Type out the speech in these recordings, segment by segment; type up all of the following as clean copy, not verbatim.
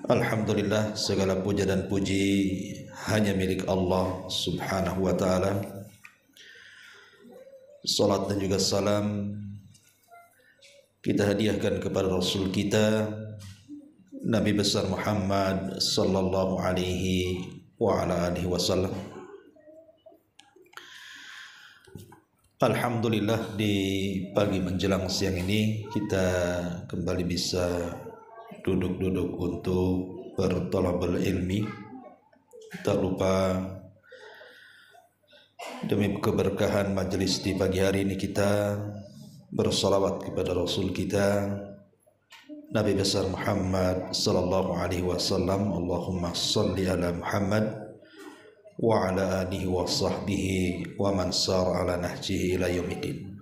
Alhamdulillah, segala puja dan puji hanya milik Allah subhanahu wa ta'ala. Salat dan juga salam kita hadiahkan kepada Rasul kita Nabi besar Muhammad sallallahu alaihi wa ala alihi wasallam. Alhamdulillah, di pagi menjelang siang ini kita kembali bisa duduk-duduk untuk bertolabul ilmi. Tak lupa demi keberkahan majelis di pagi hari ini kita bersalawat kepada Rasul kita Nabi besar Muhammad sallallahu alaihi wasallam. Allahumma salli ala Muhammad wa ala alihi wa sahbihi wa man sar ala nahjihi ila yaumiddin.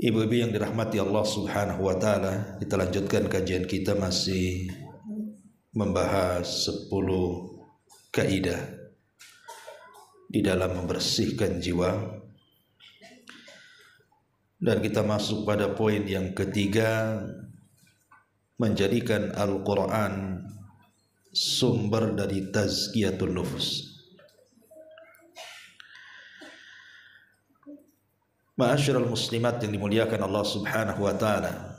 Ibu-ibu yang dirahmati Allah subhanahu wa ta'ala, kita lanjutkan kajian kita masih membahas 10 kaidah di dalam membersihkan jiwa. Dan kita masuk pada poin yang ketiga, menjadikan Al-Quran sumber dari tazkiyatun nufus. Ma'asyiral muslimat yang dimuliakan Allah subhanahu wa ta'ala,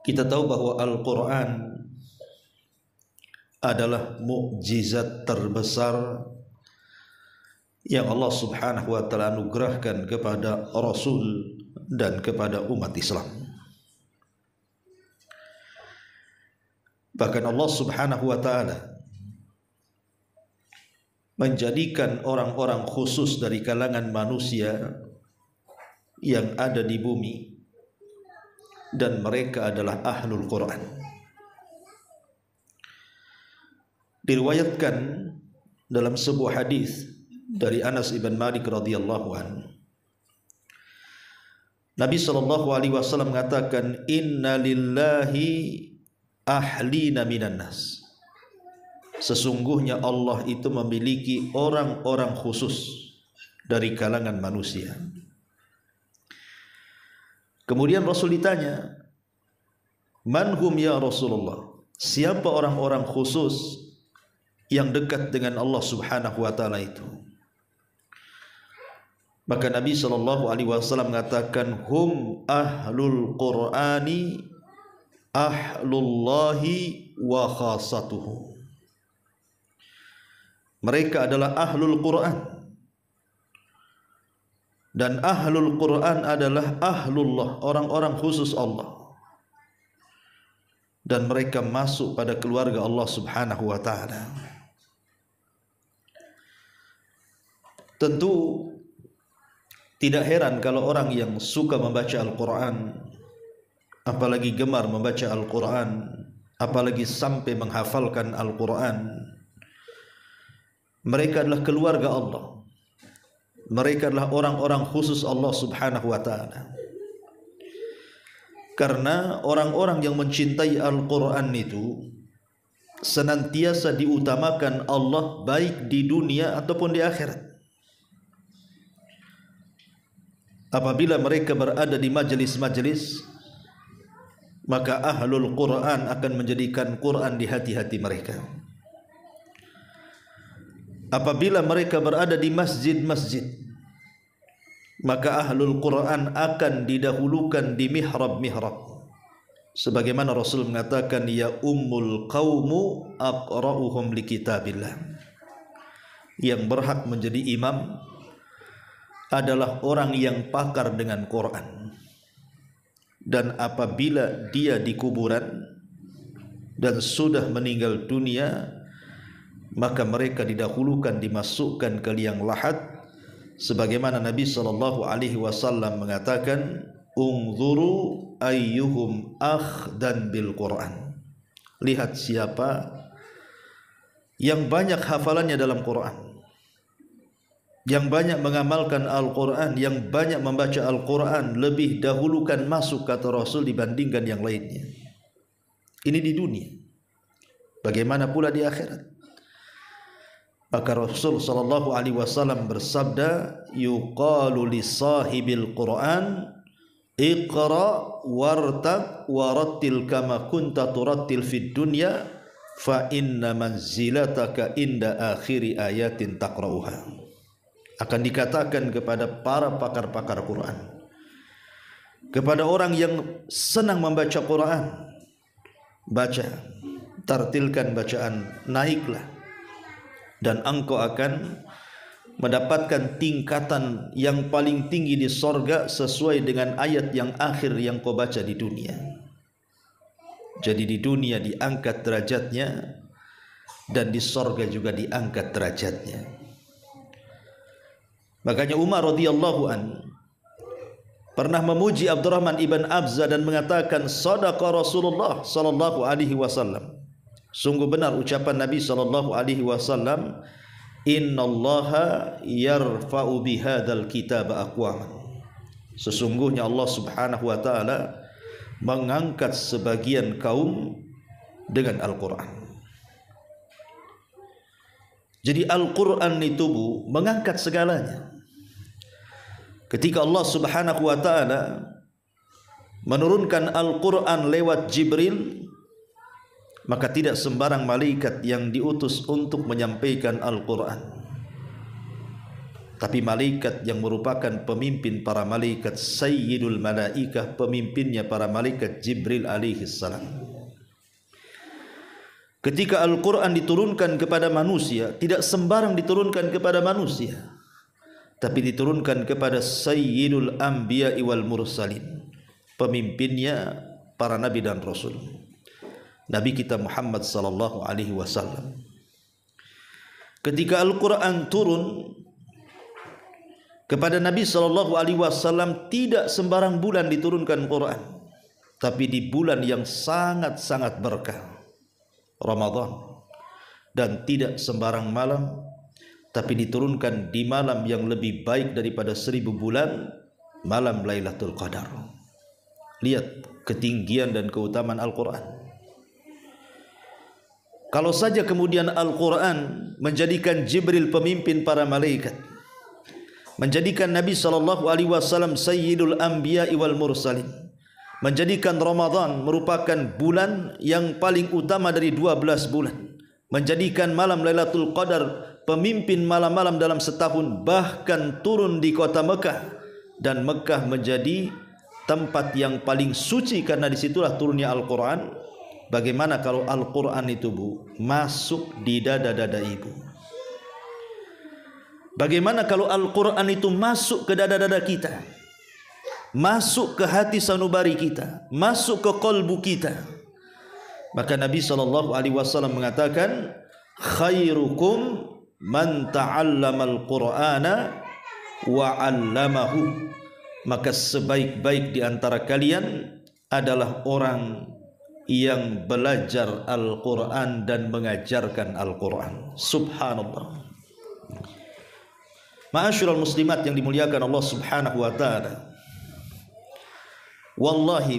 kita tahu bahwa Al-Quran adalah mukjizat terbesar yang Allah subhanahu wa ta'ala anugerahkan kepada Rasul dan kepada umat Islam. Bahkan Allah subhanahu wa ta'ala menjadikan orang-orang khusus dari kalangan manusia yang ada di bumi, dan mereka adalah ahlul Quran. Diriwayatkan dalam sebuah hadis dari Anas ibn Malik radhiyallahu anhu, Nabi sallallahu alaihi wasallam mengatakan, inna lillahi ahlina minan nas. Sesungguhnya Allah itu memiliki orang-orang khusus dari kalangan manusia. Kemudian Rasul ditanya, man hum ya Rasulullah? Siapa orang-orang khusus yang dekat dengan Allah subhanahu wa ta'ala itu? Maka Nabi sallallahu alaihi wasallam mengatakan, hum ahlul Qur'ani ahlullahi wa khasatuhu. Mereka adalah ahlul Quran, dan ahlul Quran adalah ahlullah, orang-orang khusus Allah, dan mereka masuk pada keluarga Allah subhanahu wa ta'ala. Tentu tidak heran kalau orang yang suka membaca Al-Quran, apalagi gemar membaca Al-Quran, apalagi sampai menghafalkan Al-Quran, mereka adalah keluarga Allah. Mereka adalah orang-orang khusus Allah subhanahu wa ta'ala. Karena orang-orang yang mencintai Al-Quran itu senantiasa diutamakan Allah, baik di dunia ataupun di akhirat. Apabila mereka berada di majelis-majelis, maka ahlul Quran akan menjadikan Quran di hati-hati mereka. Apabila mereka berada di masjid-masjid, maka ahlul Quran akan didahulukan di mihrab-mihrab. Sebagaimana Rasul mengatakan, ya ummul qaumu aqra'uhum li kitabillah. Yang berhak menjadi imam adalah orang yang pakar dengan Quran. Dan apabila dia di kuburan dan sudah meninggal dunia, maka mereka didahulukan, dimasukkan ke liang lahat, sebagaimana Nabi sallallahu alaihi wasallam mengatakan, unzuru ayyuhum akhdan bil Quran. Lihat siapa yang banyak hafalannya dalam Quran, yang banyak mengamalkan Al-Quran, yang banyak membaca Al-Quran, lebih dahulukan masuk, kata Rasul, dibandingkan yang lainnya. Ini di dunia, bagaimana pula di akhirat? Maka Rasul sallallahu alaihi wasallam bersabda, yuqalu li sahibil Quran Iqra wartaq warattil kama kunta turattil fid dunya fa inna manzilataka inda akhiri ayatin taqra'uha. Akan dikatakan kepada para pakar-pakar Quran, kepada orang yang senang membaca Quran, baca, tartilkan bacaan, naiklah, dan engkau akan mendapatkan tingkatan yang paling tinggi di sorga sesuai dengan ayat yang akhir yang kau baca di dunia. Jadi di dunia diangkat derajatnya, dan di sorga juga diangkat derajatnya. Makanya Umar radhiyallahu an pernah memuji Abdurrahman ibn Abza dan mengatakan, sadaqa Rasulullah sallallahu alaihi wasallam. Sungguh benar ucapan Nabi sallallahu alaihi wasallam, innallaha yarfa'u bihadzal kitab aqwaman. Sesungguhnya Allah Subhanahu wa taala mengangkat sebagian kaum dengan Al-Qur'an. Jadi Al-Qur'an itu mengangkat segalanya. Ketika Allah Subhanahu wa taala menurunkan Al-Qur'an lewat Jibril, maka tidak sembarang malaikat yang diutus untuk menyampaikan Al-Qur'an, tapi malaikat yang merupakan pemimpin para malaikat, Sayyidul Malaikah, pemimpinnya para malaikat, Jibril alaihi salam. Ketika Al-Qur'an diturunkan kepada manusia, tidak sembarang diturunkan kepada manusia, tapi diturunkan kepada Sayyidul Anbiya'i wal Mursalin, pemimpinnya para nabi dan rasul, Nabi kita Muhammad sallallahu alaihi wasallam. Ketika Al-Qur'an turun kepada Nabi sallallahu alaihi wasallam, tidak sembarang bulan diturunkan Quran, tapi di bulan yang sangat-sangat berkah, Ramadan. Dan tidak sembarang malam, tapi diturunkan di malam yang lebih baik daripada 1000 bulan, malam Lailatul Qadar. Lihat ketinggian dan keutamaan Al-Quran. Kalau saja kemudian Al-Quran menjadikan Jibril pemimpin para malaikat, menjadikan Nabi SAW Sayyidul Anbiya'i wal Mursalin, menjadikan Ramadan merupakan bulan yang paling utama dari 12 bulan, menjadikan malam Lailatul Qadar pemimpin malam-malam dalam setahun, bahkan turun di kota Mekah, dan Mekah menjadi tempat yang paling suci karena disitulah turunnya Al-Quran. Bagaimana kalau Al-Quran itu masuk di dada-dada ibu? Bagaimana kalau Al-Quran itu masuk ke dada-dada kita, masuk ke hati sanubari kita, masuk ke kolbu kita? Maka Nabi SAW mengatakan, khairukum man ta'allamal Qur'ana wa 'allamahu. Maka sebaik-baik di antara kalian adalah orang yang belajar Al-Quran dan mengajarkan Al-Quran. Subhanallah. Ma'asyiral muslimat yang dimuliakan Allah Subhanahu wa ta'ala, wallahi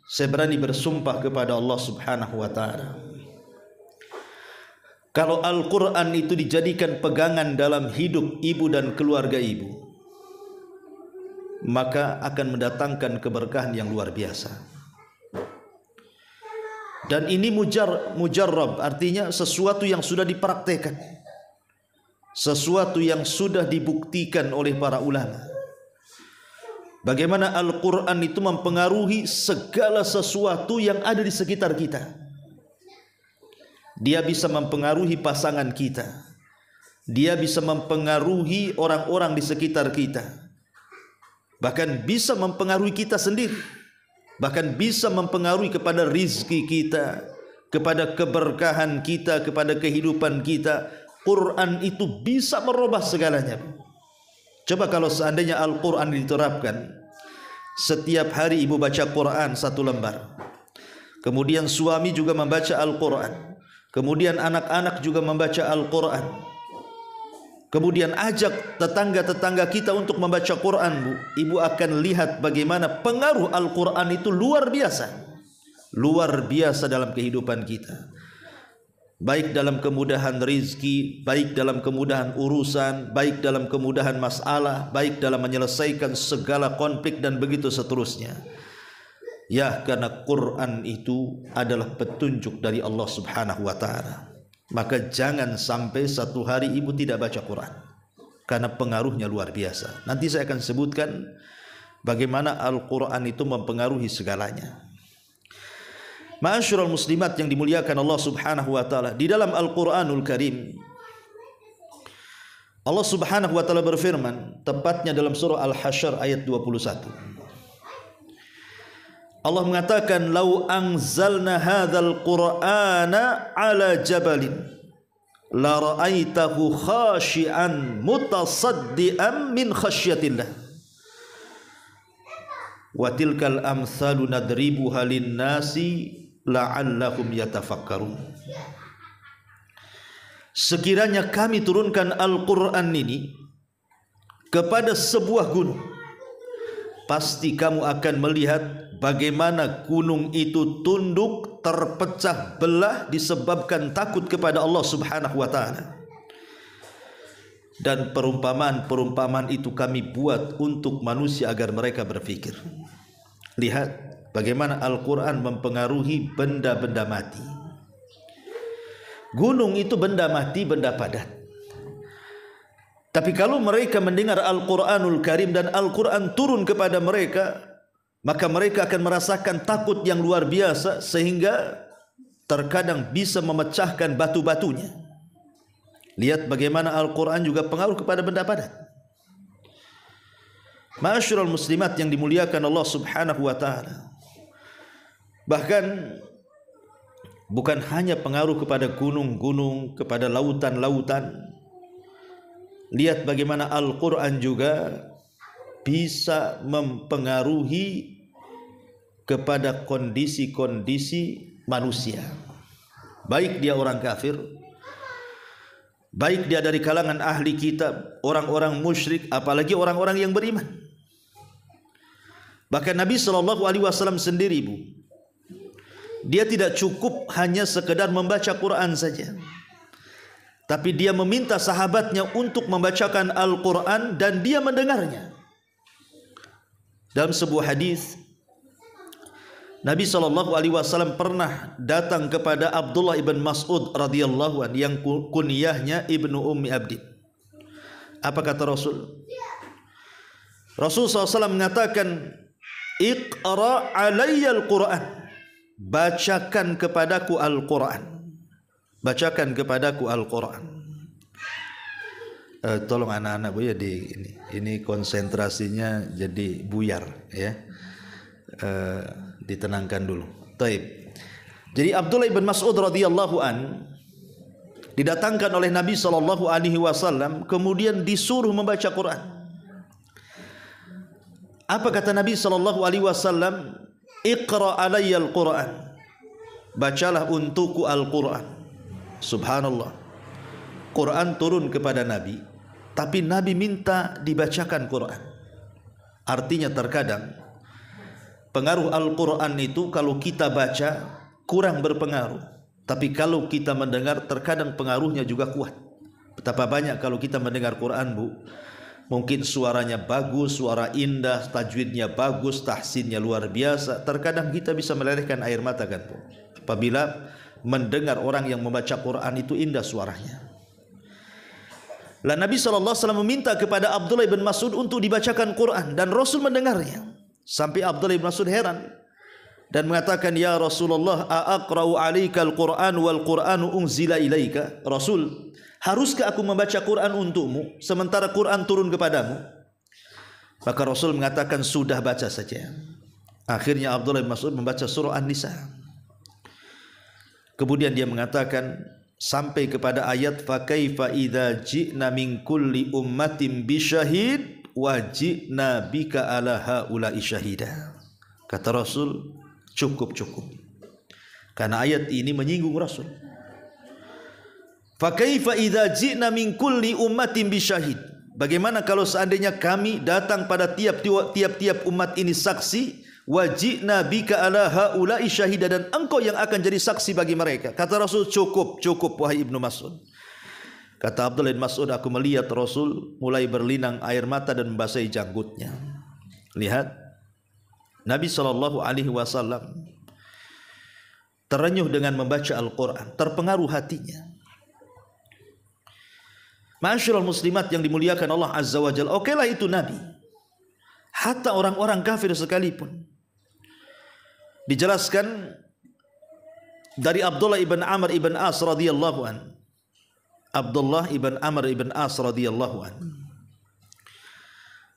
saya berani bersumpah kepada Allah Subhanahu wa ta'ala, kalau Al-Quran itu dijadikan pegangan dalam hidup ibu dan keluarga ibu, maka akan mendatangkan keberkahan yang luar biasa. Dan ini mujarrab, artinya sesuatu yang sudah dipraktekkan, sesuatu yang sudah dibuktikan oleh para ulama. Bagaimana Al-Quran itu mempengaruhi segala sesuatu yang ada di sekitar kita. Dia bisa mempengaruhi pasangan kita, dia bisa mempengaruhi orang-orang di sekitar kita, bahkan bisa mempengaruhi kita sendiri, bahkan bisa mempengaruhi kepada rizki kita, kepada keberkahan kita, kepada kehidupan kita. Quran itu bisa merubah segalanya. Coba kalau seandainya Al-Quran diterapkan, setiap hari ibu baca Quran 1 lembar, kemudian suami juga membaca Al-Quran, kemudian anak-anak juga membaca Al-Quran, kemudian ajak tetangga-tetangga kita untuk membaca Quran, ibu akan lihat bagaimana pengaruh Al-Quran itu luar biasa dalam kehidupan kita. baik dalam kemudahan rizki, baik dalam kemudahan urusan, baik dalam kemudahan masalah, baik dalam menyelesaikan segala konflik dan begitu seterusnya. Ya, karena Quran itu adalah petunjuk dari Allah Subhanahu wa ta'ala. Maka jangan sampai satu hari ibu tidak baca Quran, karena pengaruhnya luar biasa. Nanti saya akan sebutkan bagaimana Al-Quran itu mempengaruhi segalanya. Ma'asyiral muslimat yang dimuliakan Allah Subhanahu wa ta'ala, di dalam Al-Quranul Karim Allah Subhanahu wa ta'ala berfirman, tepatnya dalam surah Al-Hasyr ayat 21. Allah mengatakan, "Lau anzalna hadzal Qur'ana 'ala jabalin la ra'aitahu khashi'an mutasaddian min khasyatillah. Wa tilkal amsalu nadribuha lin-nasi la'allahum yatafakkarun." Sekiranya kami turunkan Al-Quran ini kepada sebuah gunung, pasti kamu akan melihat bagaimana gunung itu tunduk, terpecah belah disebabkan takut kepada Allah Subhanahu wa ta'ala. Dan perumpamaan-perumpamaan itu kami buat untuk manusia agar mereka berpikir. Lihat bagaimana Al-Quran mempengaruhi benda-benda mati. Gunung itu benda mati, benda padat. Tapi kalau mereka mendengar Al-Quranul Karim dan Al-Quran turun kepada mereka, maka mereka akan merasakan takut yang luar biasa, sehingga terkadang bisa memecahkan batu-batunya. Lihat bagaimana Al-Quran juga pengaruh kepada benda padat. Ma'asyiral muslimat yang dimuliakan Allah Subhanahu wa ta'ala, bahkan bukan hanya pengaruh kepada gunung-gunung, kepada lautan-lautan. Lihat bagaimana Al-Quran juga bisa mempengaruhi kepada kondisi-kondisi manusia, baik dia orang kafir, baik dia dari kalangan ahli kitab, orang-orang musyrik, apalagi orang-orang yang beriman. Bahkan Nabi SAW sendiri, Bu, dia tidak cukup hanya sekedar membaca Quran saja, tapi dia meminta sahabatnya untuk membacakan Al-Quran dan dia mendengarnya. Dalam sebuah hadis, Nabi SAW pernah datang kepada Abdullah ibn Mas'ud radhiyallahu anhu yang kunyahnya Ibnu Ummi Abdin. Apa kata Rasul? Rasul SAW mengatakan, "Iqra' alayya al-Quran." Bacakan kepadaku Al-Quran. Bacakan kepadaku Al-Quran. Tolong anak-anak Bu ya, ini konsentrasinya jadi buyar ya. Ditenangkan dulu. Taib. Jadi Abdullah bin Mas'ud radhiyallahu an didatangkan oleh Nabi SAW, kemudian disuruh membaca Quran. Apa kata Nabi SAW? Iqra' alayya al-Quran. Bacalah untukku Al-Quran. Subhanallah. Quran turun kepada Nabi, tapi Nabi minta dibacakan Quran. Artinya terkadang pengaruh Al-Quran itu kalau kita baca kurang berpengaruh, tapi kalau kita mendengar terkadang pengaruhnya juga kuat. Betapa banyak kalau kita mendengar Quran, Bu, mungkin suaranya bagus, suara indah, tajwidnya bagus, tahsinnya luar biasa, terkadang kita bisa melelehkan air mata kan, Bu, apabila mendengar orang yang membaca Quran itu indah suaranya. Lalu Nabi SAW meminta kepada Abdullah bin Mas'ud untuk dibacakan Quran, dan Rasul mendengarnya. Sampai Abdullah bin Mas'ud heran dan mengatakan, "Ya Rasulullah, aqra'u 'alaika al-Qur'an wal Qur'anu unzila ilaika?" Rasul, haruskah aku membaca Quran untukmu sementara Quran turun kepadamu? Maka Rasul mengatakan, "Sudah, baca saja." Akhirnya Abdullah bin Mas'ud membaca surah An-Nisa. Kemudian dia mengatakan sampai kepada ayat, "Fa kaifa idza ji'na min kulli ummatin bi syahid wa ji'na bika ala haula'i syahida." Kata Rasul, cukup. Karena ayat ini menyinggung Rasul. Fa kaifa idza ji'na min kulli ummatin bi syahid. Bagaimana kalau seandainya kami datang pada tiap-tiap umat ini saksi, Wajibna bika ala haula'i syahida, dan engkau yang akan jadi saksi bagi mereka. Kata Rasul, cukup wahai Ibnu Mas'ud. Kata Abdullah bin Mas'ud, aku melihat Rasul mulai berlinang air mata dan membasahi janggutnya. Lihat, Nabi SAW terenyuh dengan membaca Al-Quran, terpengaruh hatinya. Ma'asyiral muslimat yang dimuliakan Allah Azza wa Jalla, okelah itu Nabi. Hatta orang-orang kafir sekalipun. Dijelaskan dari Abdullah ibn Amr ibn As radhiyallahu an. Abdullah ibn Amr ibn As radhiyallahu an.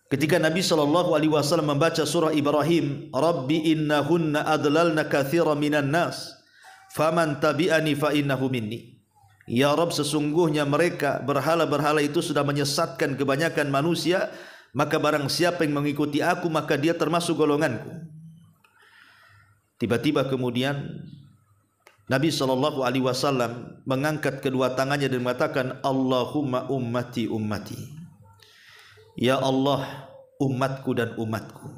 Ketika Nabi SAW membaca surah Ibrahim, Rabbi innahunna adlalna katsira minan nas, faman tabi'ani fa innahu minni. Ya Rabb, sesungguhnya mereka berhala-berhala itu sudah menyesatkan kebanyakan manusia, maka barang siapa yang mengikuti aku maka dia termasuk golonganku. Tiba-tiba kemudian Nabi SAW mengangkat kedua tangannya dan mengatakan, Allahumma ummati ummati. Ya Allah, umatku dan umatku.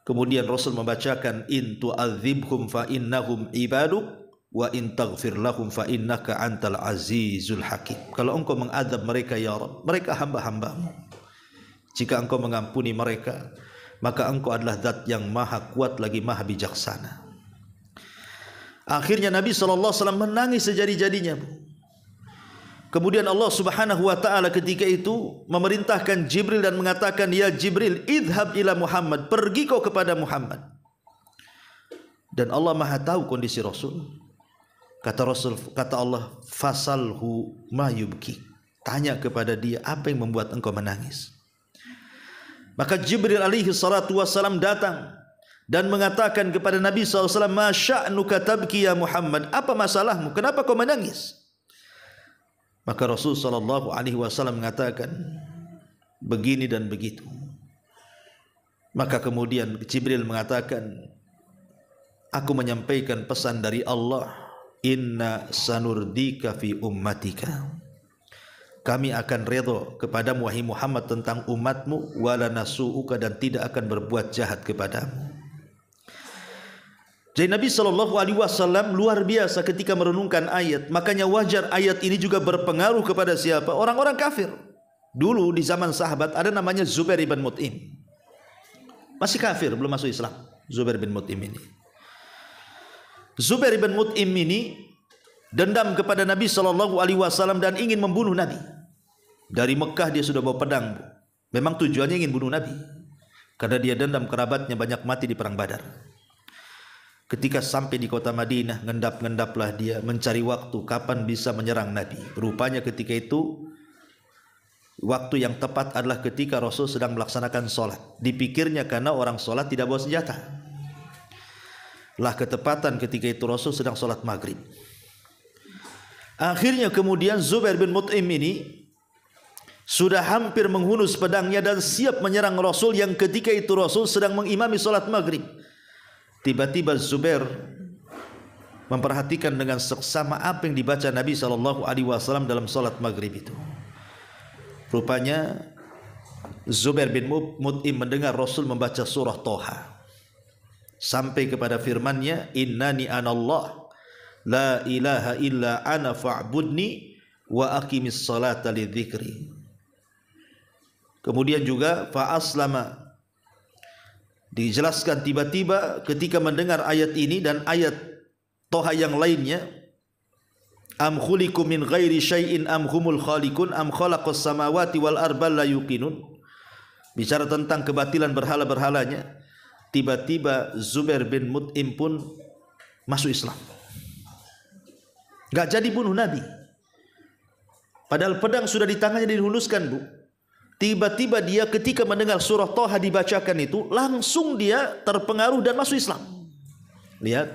Kemudian Rasul membacakan, in tu'adzibhum fa innahum ibaduk wa in taghfir lahum fa innaka antal azizul hakim. Kalau engkau mengadab mereka ya Rabb, mereka hamba-hambamu. Jika engkau mengampuni mereka, maka engkau adalah zat yang maha kuat lagi maha bijaksana. Akhirnya Nabi SAW menangis sejadi-jadinya. Kemudian Allah Subhanahu wa ta'ala ketika itu memerintahkan Jibril dan mengatakan, ya Jibril, idhab ila Muhammad, pergi kau kepada Muhammad. Dan Allah maha tahu kondisi Rasul. Kata Allah, fasalhu ma yubki, tanya kepada dia apa yang membuat engkau menangis. Maka Jibril alaihi salatu wassalam datang dan mengatakan kepada Nabi SAW, ma sya'nuka tabki ya Muhammad, apa masalahmu, kenapa kau menangis? Maka Rasul SAW mengatakan begini dan begitu. Maka kemudian Jibril mengatakan, aku menyampaikan pesan dari Allah, inna sanurdika fi ummatika, kami akan redha kepadamu wahai Muhammad tentang umatmu, wala nasu'uka, dan tidak akan berbuat jahat kepadamu. Jadi Nabi SAW luar biasa ketika merenungkan ayat. Makanya wajar ayat ini juga berpengaruh kepada siapa? Orang-orang kafir. Dulu di zaman sahabat ada namanya Zubair bin Mut'im. Masih kafir, belum masuk Islam. Zubair bin Mut'im ini. Zubair bin Mut'im ini dendam kepada Nabi SAW dan ingin membunuh Nabi. Dari Mekah dia sudah bawa pedang. Memang tujuannya ingin bunuh Nabi, karena dia dendam kerabatnya banyak mati di perang Badar. Ketika sampai di kota Madinah, ngendap-ngendaplah dia mencari waktu kapan bisa menyerang Nabi. Rupanya ketika itu waktu yang tepat adalah ketika Rasul sedang melaksanakan sholat. Dipikirnya karena orang sholat tidak bawa senjata. Lah ketepatan ketika itu Rasul sedang sholat maghrib. Akhirnya kemudian Zubair bin Mut'im ini sudah hampir menghunus pedangnya dan siap menyerang Rasul, yang ketika itu Rasul sedang mengimami sholat maghrib. Tiba-tiba Zubair memperhatikan dengan seksama apa yang dibaca Nabi SAW dalam sholat maghrib itu. Rupanya Zubair bin Mut'im mendengar Rasul membaca surah Toha sampai kepada firman-Nya, innani anallah la ilaha illa ana fa'budni wa aqimis salata lidzikri. Kemudian juga fa'aslama, dijelaskan tiba-tiba ketika mendengar ayat ini dan ayat Toha yang lainnya, am khuliqu min ghairi syai'in am humul khaliqun am khalaqas samawati wal arda la yuqinun, bicara tentang kebatilan berhala-berhalanya. Tiba-tiba Zubair bin Mut'im pun masuk Islam. Gak jadi bunuh Nabi, padahal pedang sudah di tangannya dihunuskan, Bu. Tiba-tiba dia ketika mendengar surah Toha dibacakan itu, langsung dia terpengaruh dan masuk Islam. Lihat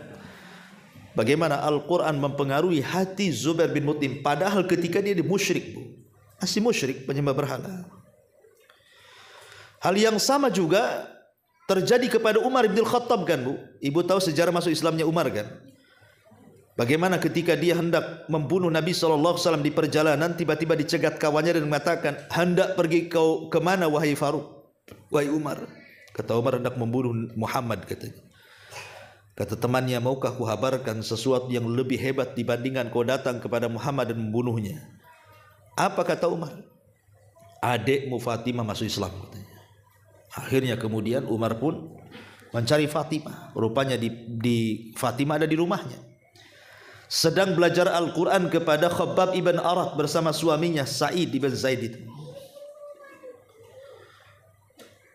bagaimana Al-Quran mempengaruhi hati Zubair bin Mut'im, padahal ketika dia musyrik, Bu. Masih musyrik, penyembah berhala. Hal yang sama juga terjadi kepada Umar bin Khattab, kan, Bu? Ibu tahu sejarah masuk Islamnya Umar, kan? Bagaimana ketika dia hendak membunuh Nabi SAW di perjalanan, tiba-tiba dicegat kawannya dan mengatakan, hendak pergi kau kemana wahai Faruk, wahai Umar? Kata Umar, hendak membunuh Muhammad katanya. Kata temannya, maukah kuhabarkan sesuatu yang lebih hebat dibandingkan kau datang kepada Muhammad dan membunuhnya? Apa kata Umar? Adikmu Fatimah masuk Islam katanya. Akhirnya kemudian Umar pun mencari Fatimah. Rupanya di Fatimah ada di rumahnya, sedang belajar Al-Quran kepada Khabbab ibn Arat bersama suaminya Sa'id ibn Zaid itu.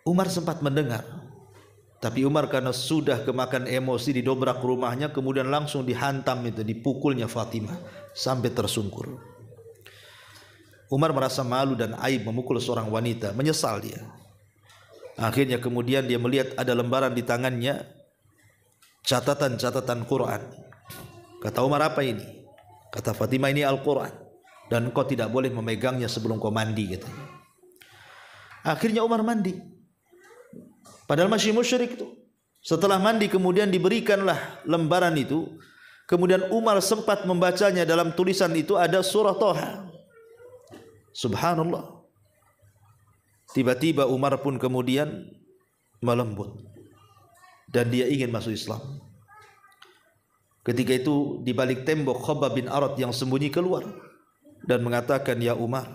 Umar sempat mendengar, tapi Umar karena sudah kemakan emosi didobrak rumahnya, kemudian langsung dihantam itu, dipukulnya Fatimah sampai tersungkur. Umar merasa malu dan aib memukul seorang wanita, menyesal dia. Akhirnya kemudian dia melihat ada lembaran di tangannya, catatan-catatan Quran. Kata Umar, apa ini? Kata Fatimah, ini Al-Quran, dan kau tidak boleh memegangnya sebelum kau mandi katanya. Akhirnya Umar mandi, padahal masih musyrik itu. Setelah mandi kemudian diberikanlah lembaran itu. Kemudian Umar sempat membacanya. Dalam tulisan itu ada surah Thaha. Subhanallah. Tiba-tiba Umar pun kemudian melembut dan dia ingin masuk Islam. Ketika itu di balik tembok Khabbab bin Arat yang sembunyi keluar dan mengatakan, ya Umar,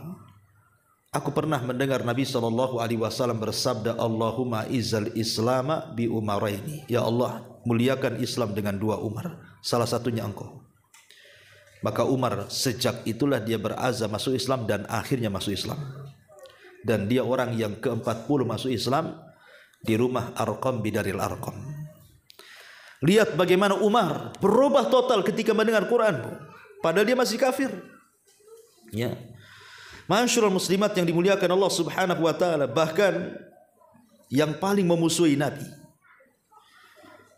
aku pernah mendengar Nabi SAW bersabda, Allahumma izzal islama bi umaraini. Ya Allah, muliakan Islam dengan dua Umar, salah satunya engkau. Maka Umar sejak itulah dia berazam masuk Islam dan akhirnya masuk Islam. Dan dia orang yang ke-40 masuk Islam di rumah Arqam bidaril Arqam. Lihat bagaimana Umar berubah total ketika mendengar Quran, padahal dia masih kafir. Ya. Masyarul muslimat yang dimuliakan Allah Subhanahu wa taala, bahkan yang paling memusuhi Nabi,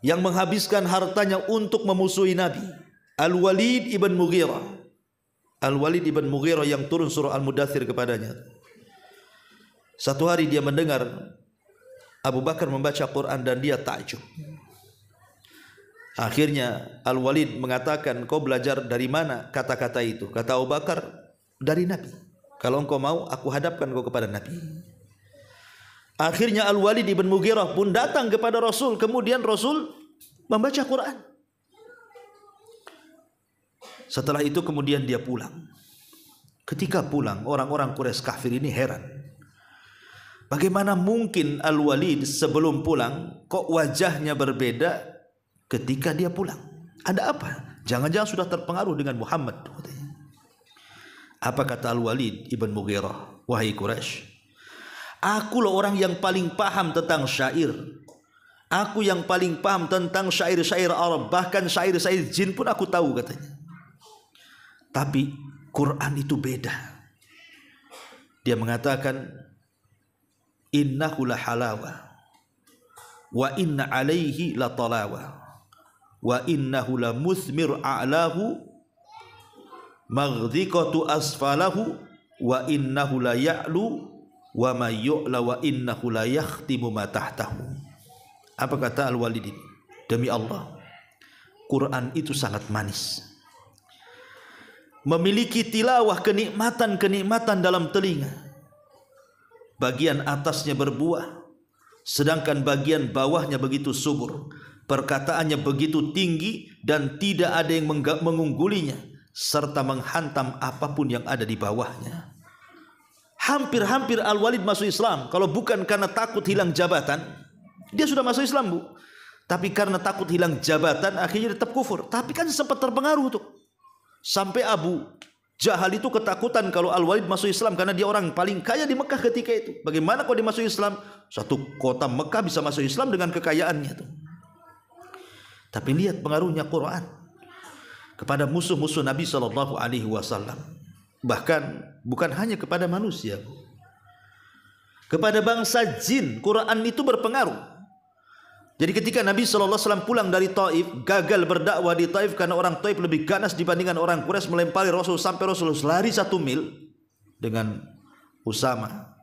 yang menghabiskan hartanya untuk memusuhi Nabi, Al-Walid ibn Mughirah. Al-Walid ibn Mughirah yang turun surah Al-Mudaththir kepadanya. Satu hari dia mendengar Abu Bakar membaca Quran dan dia takjub. Akhirnya Al-Walid mengatakan, kau belajar dari mana kata-kata itu? Kata Abu Bakar, dari Nabi. Kalau engkau mau, aku hadapkan kau kepada Nabi. Akhirnya Al-Walid ibn Mughirah pun datang kepada Rasul. Kemudian Rasul membaca Quran. Setelah itu kemudian dia pulang. Ketika pulang, orang-orang Quraisy kafir ini heran. Bagaimana mungkin Al-Walid sebelum pulang kok wajahnya berbeda ketika dia pulang? Ada apa? Jangan-jangan sudah terpengaruh dengan Muhammad. Apa kata Al-Walid ibn Mughirah? Wahai Quraisy, aku loh orang yang paling paham tentang syair. Aku yang paling paham tentang syair-syair Arab. Bahkan syair-syair jin pun aku tahu katanya. Tapi Quran itu beda. Dia mengatakan, innahu la halawa wa inna alaihi la talawa wa innahu la muthmir a'lahu maghdhiqatu asfalahu wa innahu la ya'lu wa ma yu'la wa innahu la yakhtimu ma tahtahu. Apa kata Al-Walid ini? Demi Allah, Quran itu sangat manis, memiliki tilawah kenikmatan-kenikmatan dalam telinga. Bagian atasnya berbuah, sedangkan bagian bawahnya begitu subur. Perkataannya begitu tinggi dan tidak ada yang mengunggulinya, serta menghantam apapun yang ada di bawahnya. Hampir-hampir Al-Walid masuk Islam. Kalau bukan karena takut hilang jabatan, dia sudah masuk Islam, Bu. Tapi karena takut hilang jabatan, akhirnya tetap kufur. Tapi kan sempat terpengaruh tuh. Sampai Abu Jahal itu ketakutan kalau Al-Walid masuk Islam, karena dia orang paling kaya di Mekah ketika itu. Bagaimana kalau dia masuk Islam? Satu kota Mekah bisa masuk Islam dengan kekayaannya tuh. Tapi lihat pengaruhnya Quran kepada musuh-musuh Nabi SAW. Bahkan bukan hanya kepada manusia, kepada bangsa jin Quran itu berpengaruh. Jadi ketika Nabi SAW pulang dari Taif, gagal berdakwah di Taif karena orang Taif lebih ganas dibandingkan orang Quraisy, melempari Rasul sampai Rasul lari 1 mil dengan Usama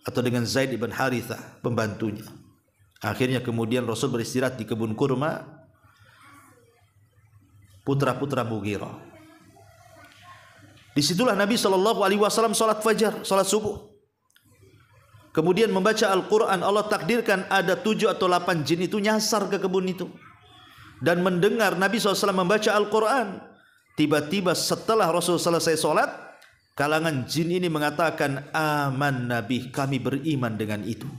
atau dengan Zaid ibn Harithah pembantunya. Akhirnya kemudian Rasul beristirahat di kebun kurma putra-putra Mughirah. Disitulah Nabi SAW salat fajar, salat subuh. kemudian membaca Al-Quran, Allah takdirkan ada 7 atau 8 jin itu nyasar ke kebun itu dan mendengar Nabi SAW membaca Al-Quran. Tiba-tiba setelah Rasul selesai sholat, kalangan jin ini mengatakan, aman Nabi, kami beriman dengan itu.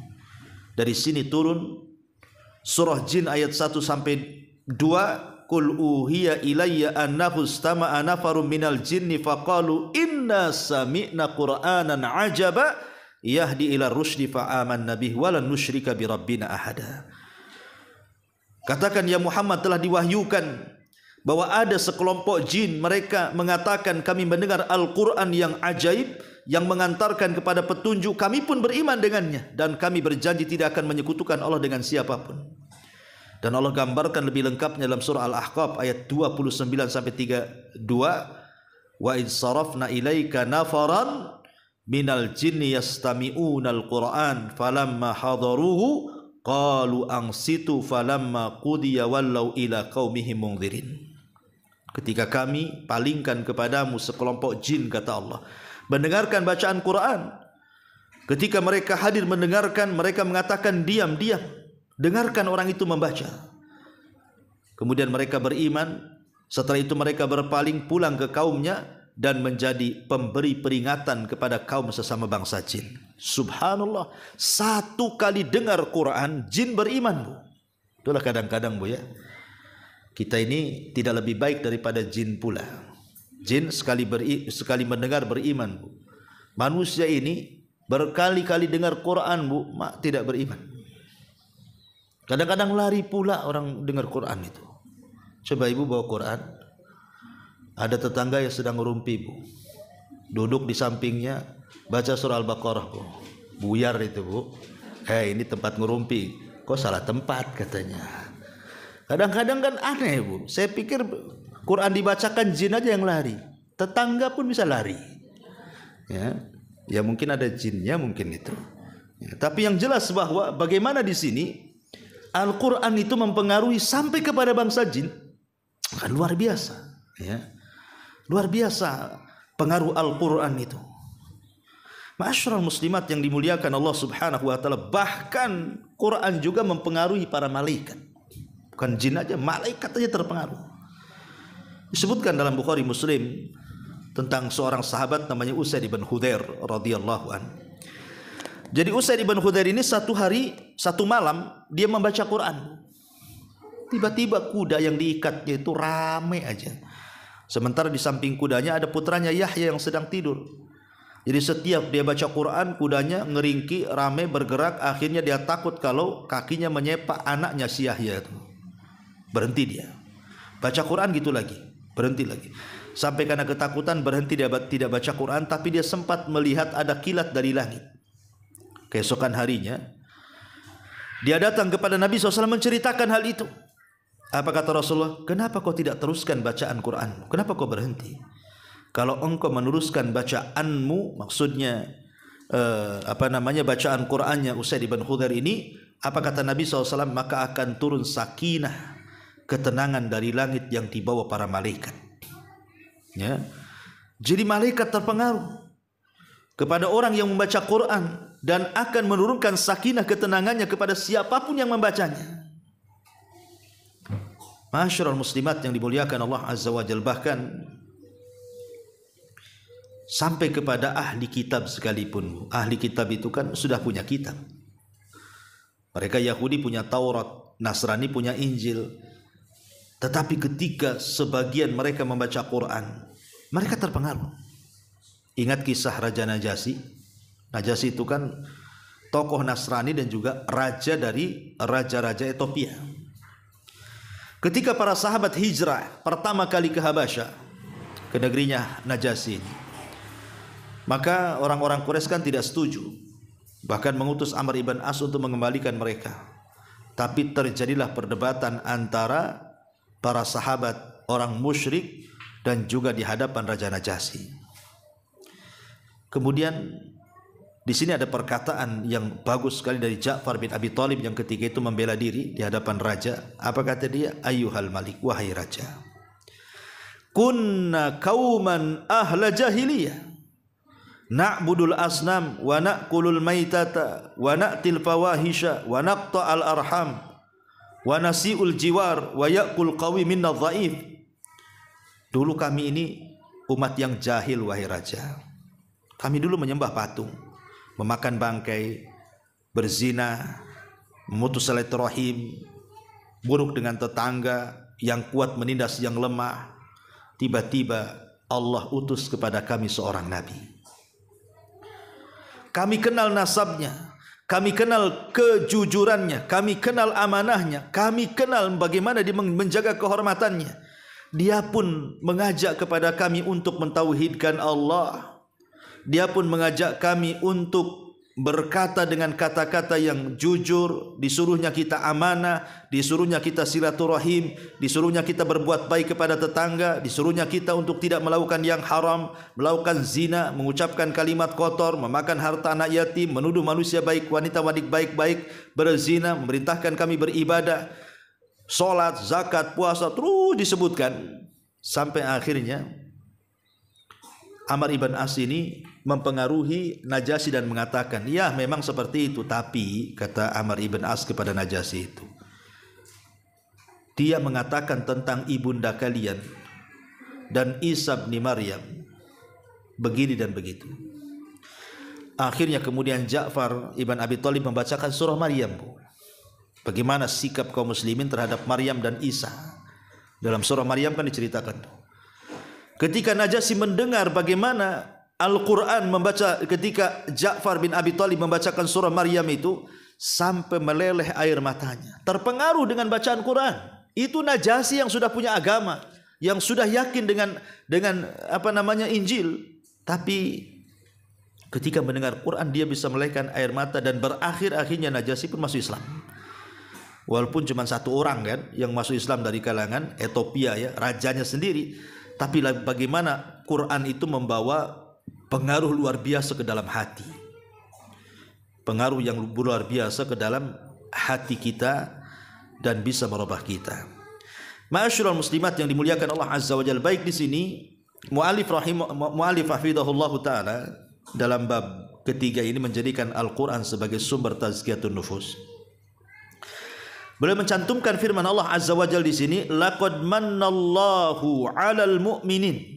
Dari sini turun surah Jin ayat 1 sampai 2. Qul uhiya ilayya annahu istama'a nafarun minal jinni faqalu inna sami'na qur'anan ajaba yahdi ila rusdi fa'amanna bihi wa lan nusyrika bi rabbina ahada. Katakan ya Muhammad, telah diwahyukan bahwa ada sekelompok jin, mereka mengatakan kami mendengar Al-Quran yang ajaib yang mengantarkan kepada petunjuk, kami pun beriman dengannya dan kami berjanji tidak akan menyekutukan Allah dengan siapapun. Dan Allah gambarkan lebih lengkapnya dalam surah Al-Ahqaf ayat 29 sampai 32. Wa id sarafna ilaika nafaran minal jinni yastami'una al-Qur'an falamma hadaruhu qalu ansitu falamma qudiya wallaw ila qaumihim munzirin. Ketika kami palingkan kepadamu sekelompok jin, kata Allah, mendengarkan bacaan Quran. Ketika mereka hadir mendengarkan, mereka mengatakan diam, diam. Dengarkan orang itu membaca. Kemudian mereka beriman. Setelah itu mereka berpaling pulang ke kaumnya dan menjadi pemberi peringatan kepada kaum sesama bangsa jin. Subhanallah, 1 kali dengar Quran jin beriman, Bu. Itulah kadang-kadang, Bu, ya, kita ini tidak lebih baik daripada jin pula. Jin sekali mendengar beriman, Bu. Manusia ini berkali-kali dengar Quran, Bu, tidak beriman. Kadang-kadang lari pula orang dengar Quran itu. Coba ibu bawa Quran, ada tetangga yang sedang ngerumpi, Bu, duduk di sampingnya baca surah Al-Baqarah, Bu. Buyar itu, Bu. Ini tempat ngerumpi, kok salah tempat katanya. Kadang-kadang kan aneh, Bu. Saya pikir Quran dibacakan jin aja yang lari, tetangga pun bisa lari. Ya mungkin ada jinnya, mungkin itu. Tapi yang jelas bahwa bagaimana di sini Al-Quran itu mempengaruhi sampai kepada bangsa jin, kan luar biasa, ya. Luar biasa pengaruh Al-Quran itu. Ma'asyiral muslimat yang dimuliakan Allah Subhanahu wa taala, bahkan Quran juga mempengaruhi para malaikat. Bukan jin aja, malaikat aja terpengaruh. Disebutkan dalam Bukhari Muslim tentang seorang sahabat namanya Usaid bin Hudzair radhiyallahu anhu. Jadi Usaid bin Hudzair ini satu malam dia membaca Quran. Tiba-tiba kuda yang diikatnya itu rame aja. Sementara di samping kudanya ada putranya Yahya yang sedang tidur. Jadi setiap dia baca Quran, kudanya ngeringki, rame, bergerak. Akhirnya dia takut kalau kakinya menyepak anaknya si Yahya itu. Berhenti dia. Baca Quran gitu lagi, berhenti lagi. Sampai karena ketakutan berhenti dia tidak baca Quran, tapi dia sempat melihat ada kilat dari langit. Keesokan harinya dia datang kepada Nabi SAW menceritakan hal itu. Apa kata Rasulullah? Kenapa kau tidak teruskan bacaan Quran? Kenapa kau berhenti? Kalau engkau meneruskan bacaanmu, maksudnya bacaan Qurannya Usaid bin Hudzair ini, apa kata Nabi SAW? Maka akan turun sakinah, ketenangan dari langit yang dibawa para malaikat. Ya. Jadi malaikat terpengaruh kepada orang yang membaca Quran dan akan menurunkan sakinah, ketenangannya kepada siapapun yang membacanya. Ma'asyiral muslimat yang dimuliakan Allah Azza wa Jalla, bahkan sampai kepada ahli kitab sekalipun. Ahli kitab itu kan sudah punya kitab. Mereka Yahudi punya Taurat, Nasrani punya Injil. Tetapi ketika sebagian mereka membaca Quran, mereka terpengaruh. Ingat kisah Raja Najasyi? Najasyi itu kan tokoh Nasrani dan juga raja dari raja-raja Ethiopia. Ketika para sahabat hijrah pertama kali ke Habasyah, ke negerinya Najasyi ini, maka orang-orang Quraisy kan tidak setuju, bahkan mengutus Amr ibn As untuk mengembalikan mereka. Tapi terjadilah perdebatan antara para sahabat orang musyrik dan juga di hadapan Raja Najasyi. Kemudian di sini ada perkataan yang bagus sekali dari Ja'far bin Abi Thalib yang ketika itu membela diri di hadapan raja. Apa kata dia? Ayyuhal malik, wahai raja, kunna kauman ahla jahiliyah, na'budul asnam wa na'kulul maitata wa na'til fawahisha wa naqta'al arham wa nasi'ul jiwar wa ya'kul qawi minna dhaif. Dulu kami ini umat yang jahil wahai raja. Kami dulu menyembah patung, memakan bangkai, berzina, memutus silaturahim, buruk dengan tetangga, yang kuat menindas yang lemah. Tiba-tiba Allah utus kepada kami seorang nabi. Kami kenal nasabnya, kami kenal kejujurannya, kami kenal amanahnya, kami kenal bagaimana dia menjaga kehormatannya. Dia pun mengajak kepada kami untuk mentauhidkan Allah. Dia pun mengajak kami untuk berkata dengan kata-kata yang jujur, disuruhnya kita amanah, disuruhnya kita silaturahim, disuruhnya kita berbuat baik kepada tetangga, disuruhnya kita untuk tidak melakukan yang haram, melakukan zina, mengucapkan kalimat kotor, memakan harta anak yatim, menuduh manusia baik, wanita baik-baik, berzina, memerintahkan kami beribadah, salat, zakat, puasa, terus disebutkan sampai akhirnya Amr ibn As ini mempengaruhi Najasyi dan mengatakan, ya memang seperti itu, tapi kata Amr ibn As kepada Najasyi itu, dia mengatakan tentang ibunda kalian dan Isa bin Maryam begini dan begitu. Akhirnya kemudian Ja'far ibn Abi Thalib membacakan surah Maryam, Bu. Bagaimana sikap kaum muslimin terhadap Maryam dan Isa. Dalam surah Maryam kan diceritakan. Ketika Najasyi mendengar bagaimana Al-Quran membaca, ketika Ja'far bin Abi Thalib membacakan surah Maryam itu, sampai meleleh air matanya, terpengaruh dengan bacaan Quran. Itu Najasyi yang sudah punya agama, yang sudah yakin dengan Injil, tapi ketika mendengar Quran dia bisa melelehkan air mata, dan akhirnya Najasyi pun masuk Islam. Walaupun cuma satu orang kan yang masuk Islam dari kalangan Ethiopia, ya, rajanya sendiri, tapi bagaimana Quran itu membawa pengaruh luar biasa ke dalam hati, pengaruh yang luar biasa ke dalam hati kita dan bisa merubah kita. Ma'asyiral muslimat yang dimuliakan Allah Azza wa Jalla, baik di sini mu'alif hafizahullah taala dalam bab ketiga ini menjadikan Al-Quran sebagai sumber tazkiyatun nufus. Beliau mencantumkan firman Allah Azza wa Jalla di sini, laqad mannallahu 'alal mu'minin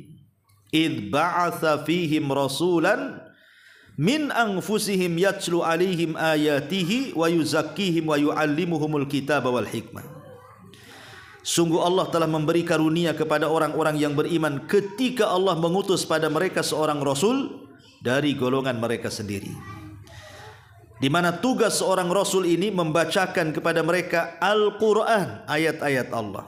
id ba'atsa fihim rasulan min anfusihim yatlu 'alaihim ayatihi wa yuzakkihim wa yu'allimuhumul kitaba wal hikmah. Sungguh Allah telah memberi karunia kepada orang-orang yang beriman ketika Allah mengutus pada mereka seorang rasul dari golongan mereka sendiri, di mana tugas seorang rasul ini membacakan kepada mereka Al-Quran, ayat-ayat Allah,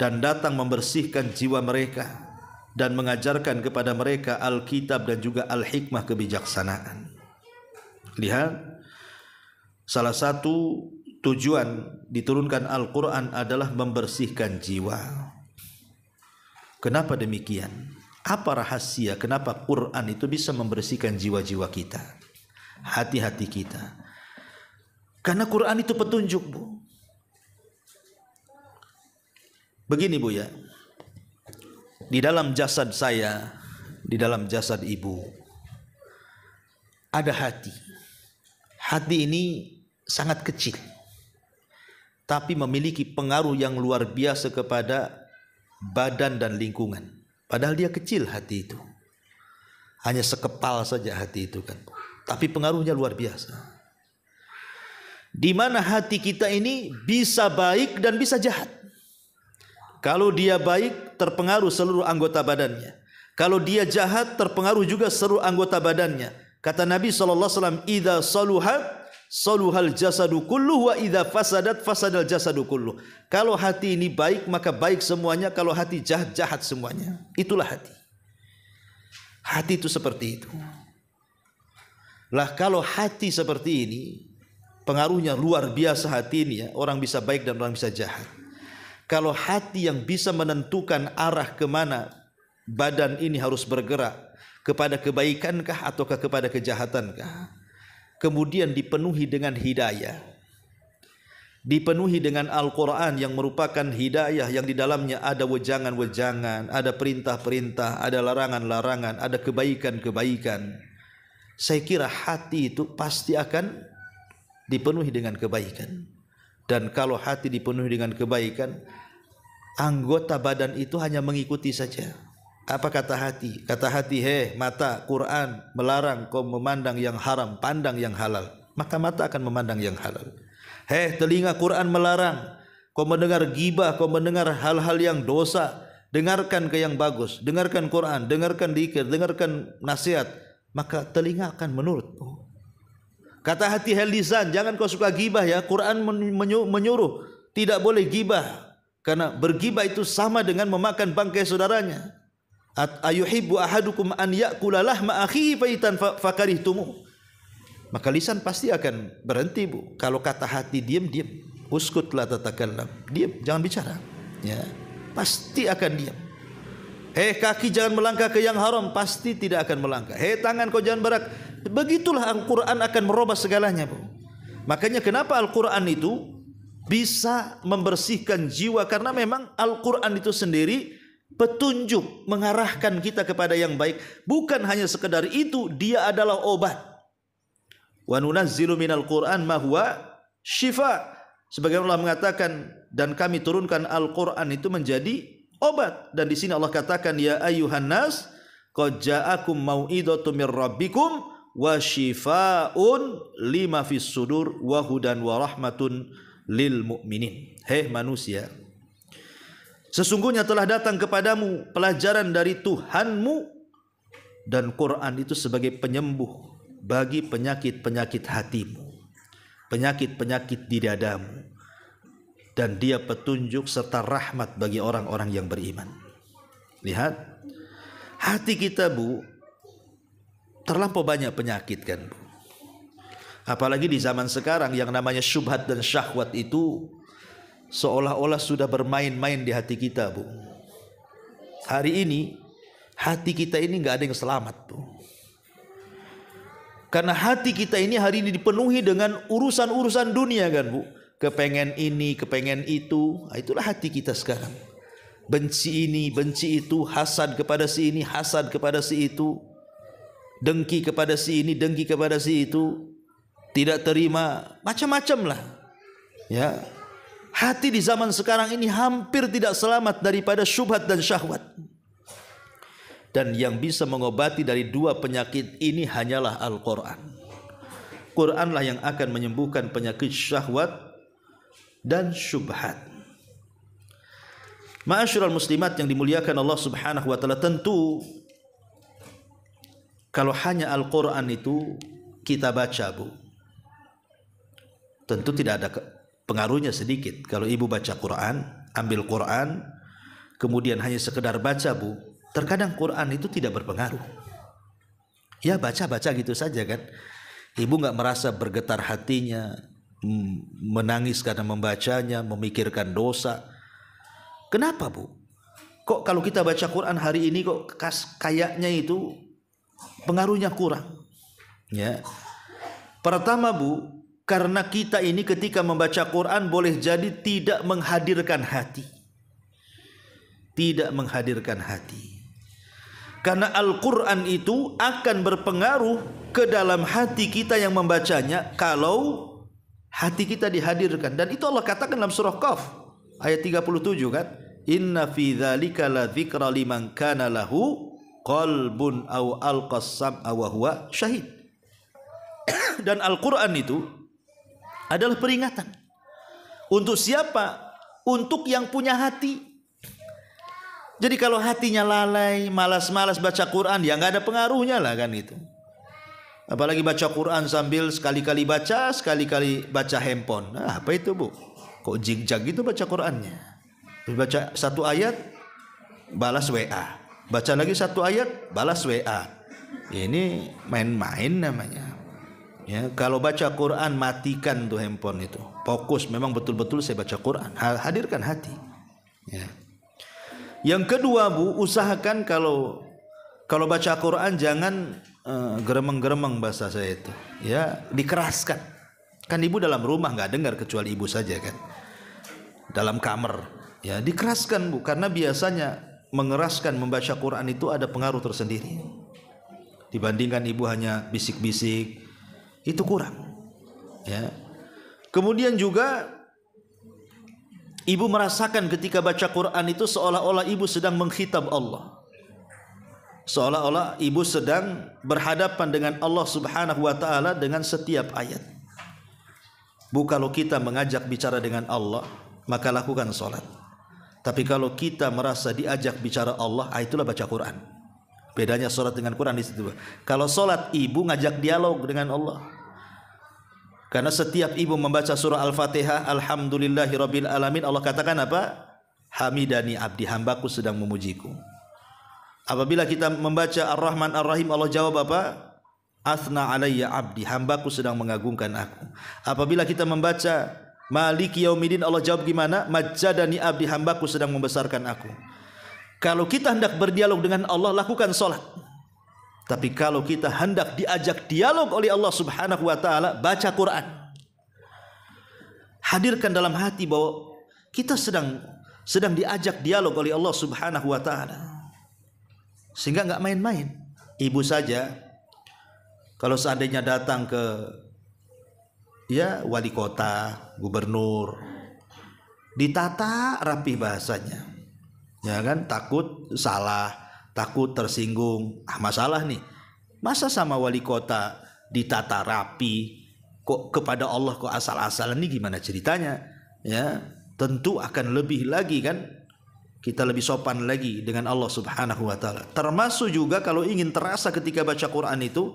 dan datang membersihkan jiwa mereka dan mengajarkan kepada mereka Alkitab dan juga Al-Hikmah, kebijaksanaan. Lihat, salah satu tujuan diturunkan Al-Quran adalah membersihkan jiwa. Kenapa demikian? Apa rahasia kenapa Quran itu bisa membersihkan jiwa-jiwa kita, hati-hati kita? Karena Quran itu petunjuk, Bu. Begini, Bu, ya, di dalam jasad saya, di dalam jasad ibu ada hati. Hati ini sangat kecil, tapi memiliki pengaruh yang luar biasa kepada badan dan lingkungan. Padahal dia kecil hati itu, hanya sekepal saja hati itu kan, tapi pengaruhnya luar biasa. Di mana hati kita ini bisa baik dan bisa jahat. Kalau dia baik, terpengaruh seluruh anggota badannya. Kalau dia jahat, terpengaruh juga seluruh anggota badannya. Kata Nabi SAW, idza saluhat saluhal jasadu kulluh wa idza fasadat fasadal jasadu kulluh. Kalau hati ini baik, maka baik semuanya. Kalau hati jahat, jahat semuanya. Itulah hati. Hati itu seperti itu. Lah kalau hati seperti ini, pengaruhnya luar biasa hati ini, ya. Orang bisa baik dan orang bisa jahat. Kalau hati yang bisa menentukan arah kemana badan ini harus bergerak, kepada kebaikankah ataukah kepada kejahatankah, kemudian dipenuhi dengan hidayah, dipenuhi dengan Al-Quran yang merupakan hidayah, yang di dalamnya ada wejangan-wejangan, ada perintah-perintah, ada larangan-larangan, ada kebaikan-kebaikan, saya kira hati itu pasti akan dipenuhi dengan kebaikan. Dan kalau hati dipenuhi dengan kebaikan, anggota badan itu hanya mengikuti saja. Apa kata hati? Kata hati, mata, Quran melarang kau memandang yang haram, pandang yang halal. Maka mata akan memandang yang halal. Telinga, Quran melarang kau mendengar ghibah, kau mendengar hal-hal yang dosa. Dengarkan ke yang bagus, dengarkan Quran, dengarkan dzikir, dengarkan nasihat. Maka telinga akan menurut. Kata hati, lisan, jangan kau suka ghibah ya. Quran menyuruh tidak boleh ghibah, karena berghibah itu sama dengan memakan bangkai saudaranya. Ayuhibbu ahadukum an ya'kula lahma akhihi faitan fakarihtumu. Maka lisan pasti akan berhenti, Bu. Kalau kata hati diam, uskutlah tatakallam, diam, jangan bicara, ya, pasti akan diam. Kaki jangan melangkah ke yang haram, pasti tidak akan melangkah. Tangan kau jangan berak. Begitulah Al-Quran akan merubah segalanya, Bu. Makanya kenapa Al-Quran itu bisa membersihkan jiwa, karena memang Al-Quran itu sendiri petunjuk, mengarahkan kita kepada yang baik. Bukan hanya sekedar itu, dia adalah obat. Wa nunazzilu minal Qur'an ma huwa syifa. Sebagaimana Allah mengatakan, dan kami turunkan Al-Quran itu menjadi obat. Dan di sini Allah katakan, ya ayyuhan nas qad ja'akum mau'idhatum mir rabbikum wa syifaa'un lima fis sudur wa hudan wa rahmatun lil mu'minin. Manusia, sesungguhnya telah datang kepadamu pelajaran dari Tuhanmu, dan Quran itu sebagai penyembuh bagi penyakit-penyakit hatimu, penyakit-penyakit di dadamu, dan dia petunjuk serta rahmat bagi orang-orang yang beriman. Lihat, hati kita, Bu, terlampau banyak penyakit kan, Bu. Apalagi di zaman sekarang yang namanya syubhat dan syahwat itu seolah-olah sudah bermain-main di hati kita, Bu. Hari ini hati kita ini nggak ada yang selamat, Bu. Karena hati kita ini hari ini dipenuhi dengan urusan-urusan dunia kan, Bu. Kepengen ini, kepengen itu. Itulah hati kita sekarang. Benci ini, benci itu, hasad kepada si ini, hasad kepada si itu, dengki kepada si ini, dengki kepada si itu, tidak terima, macam-macam lah. Ya. Hati di zaman sekarang ini hampir tidak selamat daripada syubhat dan syahwat. Dan yang bisa mengobati dari dua penyakit ini hanyalah Al-Quran. Quranlah yang akan menyembuhkan penyakit syahwat dan syubhat. Ma'asyiral muslimat yang dimuliakan Allah Subhanahu wa taala, tentu kalau hanya Al-Quran itu kita baca, Bu, tentu tidak ada pengaruhnya sedikit. Kalau ibu baca Quran, ambil Quran, kemudian hanya sekedar baca, Bu, terkadang Quran itu tidak berpengaruh. Ya baca-baca gitu saja kan. Ibu nggak merasa bergetar hatinya, menangis karena membacanya, memikirkan dosa. Kenapa, Bu? Kok kalau kita baca Quran hari ini kok kayaknya itu pengaruhnya kurang? Ya. Pertama, Bu, karena kita ini ketika membaca Quran boleh jadi tidak menghadirkan hati. Tidak menghadirkan hati. Karena Al-Quran itu akan berpengaruh ke dalam hati kita yang membacanya kalau hati kita dihadirkan. Dan itu Allah katakan dalam surah Qaf ayat 37 kan, inna fi dzalika la dzikra liman kana lahu qalbun aw alqas sam'a wa huwa syahid. Dan Al-Quran itu adalah peringatan. Untuk siapa? Untuk yang punya hati. Jadi kalau hatinya lalai, malas-malas baca Quran, ya nggak ada pengaruhnya lah kan itu. Apalagi baca Quran sambil sekali-kali baca handphone. Nah, apa itu, Bu? Kok jigjag gitu baca Qurannya? Baca satu ayat, balas WA. Baca lagi satu ayat, balas WA. Ini main-main namanya. Ya, kalau baca Quran matikan tuh handphone itu. Fokus, memang betul-betul saya baca Quran. Hadirkan hati. Ya. Yang kedua, Bu, usahakan kalau baca Quran jangan geremeng-geremeng bahasa saya itu. Ya, dikeraskan. Kan ibu dalam rumah nggak dengar kecuali ibu saja kan. Dalam kamar, ya dikeraskan Bu, karena biasanya mengeraskan membaca Quran itu ada pengaruh tersendiri. Dibandingkan ibu hanya bisik-bisik, itu kurang. Ya. Kemudian juga ibu merasakan ketika baca Quran itu seolah-olah ibu sedang mengkhitab Allah. Seolah-olah ibu sedang berhadapan dengan Allah Subhanahu wa taala dengan setiap ayat. Bu, kalau kita mengajak bicara dengan Allah, maka lakukan salat. Tapi kalau kita merasa diajak bicara Allah, itulah baca Quran. Bedanya salat dengan Quran di situ. Kalau salat ibu ngajak dialog dengan Allah. Karena setiap ibu membaca surah Al-Fatihah, alhamdulillahirabbil alamin, Allah katakan apa? Hamidani abdi, hambaku sedang memujiku. Apabila kita membaca Ar-Rahman Ar-Rahim, Allah jawab apa? Athna alayya abdi, hambaku sedang mengagungkan aku. Apabila kita membaca Maliki Yaumiddin, Allah jawab gimana? Majjadani abdi, hambaku sedang membesarkan aku. Kalau kita hendak berdialog dengan Allah, lakukan salat. Tapi kalau kita hendak diajak dialog oleh Allah Subhanahu wa taala, baca Quran. Hadirkan dalam hati bahwa kita sedang diajak dialog oleh Allah Subhanahu wa taala. Sehingga enggak main-main. Ibu saja kalau seandainya datang ke wali kota, gubernur, ditata rapi bahasanya. Ya kan, takut salah, takut tersinggung. Masalah nih. Masa sama wali kota ditata rapi, kok kepada Allah kok asal-asalan, nih gimana ceritanya? Ya, tentu akan lebih lagi kan, kita lebih sopan lagi dengan Allah Subhanahu wa taala. Termasuk juga kalau ingin terasa ketika baca Quran itu,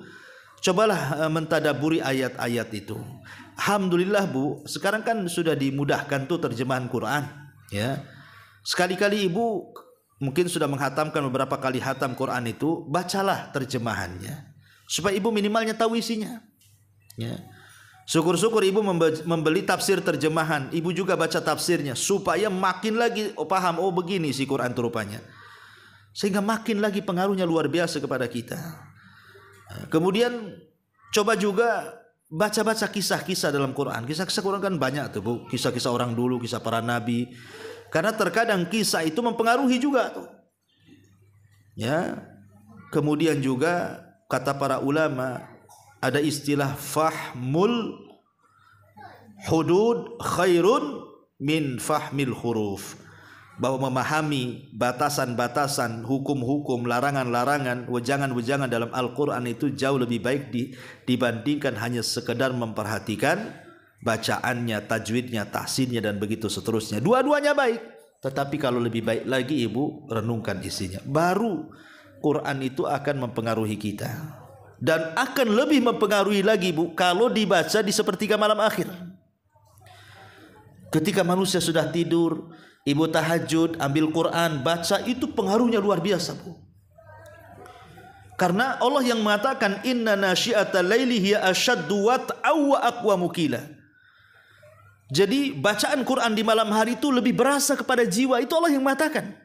cobalah mentadaburi ayat-ayat itu. Alhamdulillah Bu, sekarang kan sudah dimudahkan tuh terjemahan Quran, ya. Sekali-kali ibu mungkin sudah menghatamkan beberapa kali hatam Quran itu, bacalah terjemahannya supaya ibu minimalnya tahu isinya. Ya. Syukur-syukur ibu membeli tafsir terjemahan, ibu juga baca tafsirnya supaya makin lagi paham, oh begini si Quran itu rupanya. Sehingga makin lagi pengaruhnya luar biasa kepada kita. Kemudian coba juga baca-baca kisah-kisah dalam Quran. Kisah-kisah Quran kan banyak tuh Bu, kisah-kisah orang dulu, kisah para nabi. Karena terkadang kisah itu mempengaruhi juga tuh. Ya. Kemudian juga kata para ulama ada istilah fahmul hudud khairun min fahmil huruf. Bahwa memahami batasan-batasan, hukum-hukum, larangan-larangan, wejangan-wejangan dalam Al-Quran itu jauh lebih baik dibandingkan hanya sekedar memperhatikan bacaannya, tajwidnya, tahsinnya, dan begitu seterusnya. Dua-duanya baik, tetapi kalau lebih baik lagi ibu renungkan isinya. Baru Quran itu akan mempengaruhi kita. Dan akan lebih mempengaruhi lagi Bu kalau dibaca di sepertiga malam akhir. Ketika manusia sudah tidur, ibu tahajud, ambil Quran, baca, itu pengaruhnya luar biasa Bu. Karena Allah yang mengatakan inna nasyi'atal laili hiya ashaddu wat'aw wa aqwamu qila. Jadi bacaan Quran di malam hari itu lebih berasa kepada jiwa, itu Allah yang mengatakan.